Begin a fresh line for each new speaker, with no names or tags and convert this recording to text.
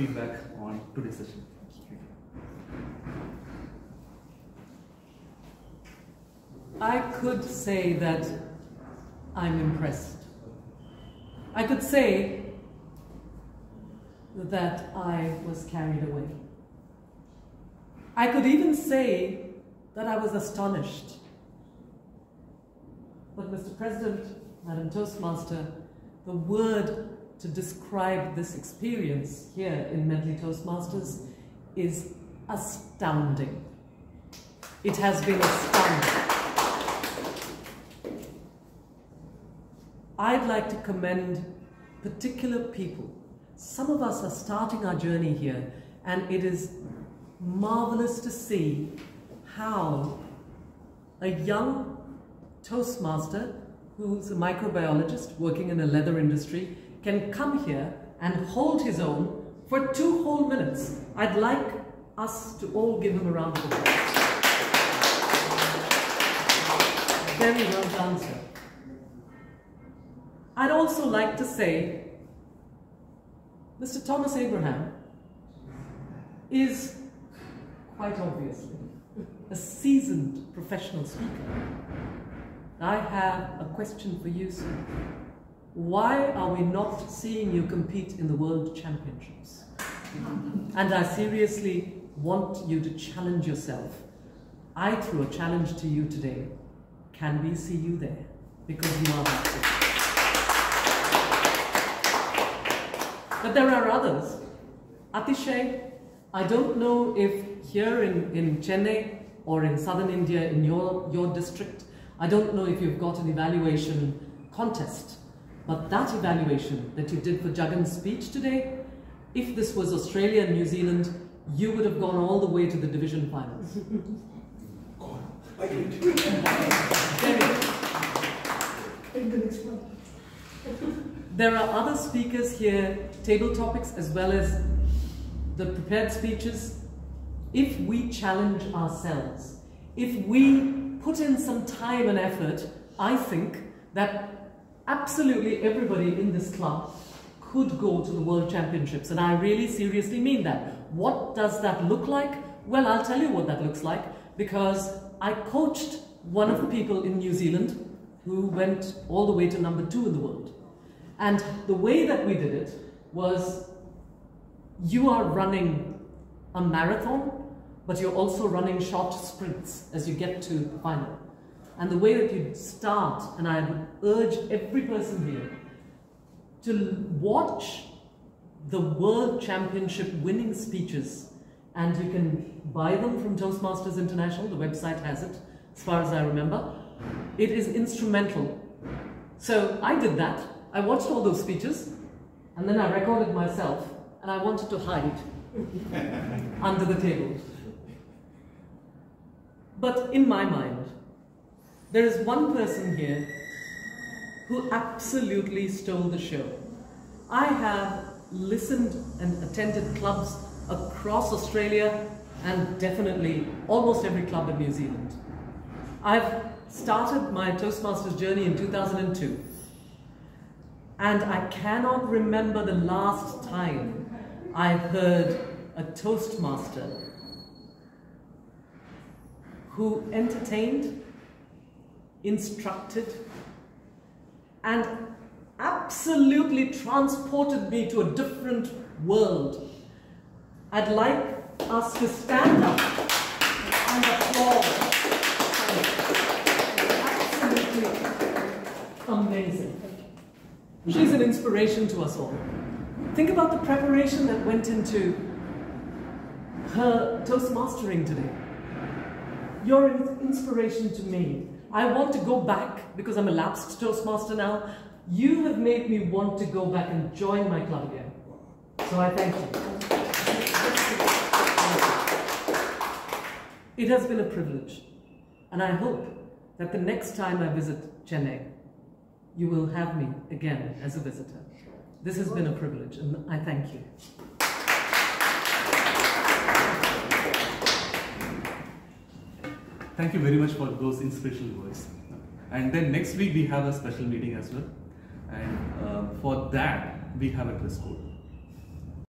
feedback on today's session.
I could say that I'm impressed. I could say that I was carried away. I could even say that I was astonished. But Mr. President, Madam Toastmaster, the word to describe this experience here in Medley Toastmasters is astounding. It has been astounding. I'd like to commend particular people. Some of us are starting our journey here, and it is marvelous to see how a young Toastmaster who's a microbiologist working in a leather industry can come here and hold his own for 2 whole minutes. I'd like us to all give him a round of applause. Very well done, sir. I'd also like to say Mr. Thomas Abraham is quite obviously a seasoned professional speaker. I have a question for you, sir. Why are we not seeing you compete in the World Championships? And I seriously want you to challenge yourself. I threw a challenge to you today. Can we see you there? Because you are that good. But there are others. Atishay, I don't know if here in Chennai or in southern India, in your district, I don't know if you've got an evaluation contest, but that evaluation that you did for Jagan's speech today, if this was Australia and New Zealand, you would have gone all the way to the division finals. There are other speakers here, table topics as well as the prepared speeches. If we challenge ourselves, if we put in some time and effort, I think that absolutely everybody in this club could go to the World Championships, and I really seriously mean that. What does that look like? Well, I'll tell you what that looks like, because I coached one of the people in New Zealand who went all the way to number 2 in the world. And the way that we did it was, you are running a marathon, but you're also running short sprints as you get to the final. And the way that you start, and I would urge every person here to watch the World Championship winning speeches, and you can buy them from Toastmasters International, the website has it, as far as I remember. It is instrumental. So I did that. I watched all those speeches, and then I recorded myself, and I wanted to hide under the table. But in my mind, there is one person here who absolutely stole the show. I have listened and attended clubs across Australia and definitely almost every club in New Zealand. I've started my Toastmasters journey in 2002, and I cannot remember the last time I heard a Toastmaster who entertained, instructed, and absolutely transported me to a different world. I'd like us to stand up and applaud. Absolutely amazing. She's an inspiration to us all. Think about the preparation that went into her Toastmastering today. You're an inspiration to me. I want to go back, because I'm a lapsed Toastmaster now. You have made me want to go back and join my club again. So I thank you. It has been a privilege, and I hope that the next time I visit Chennai, you will have me again as a visitor. This has been a privilege, and I thank you.
Thank you very much for those inspirational words. And then next week we have a special meeting as well. And for that, we have a dress code.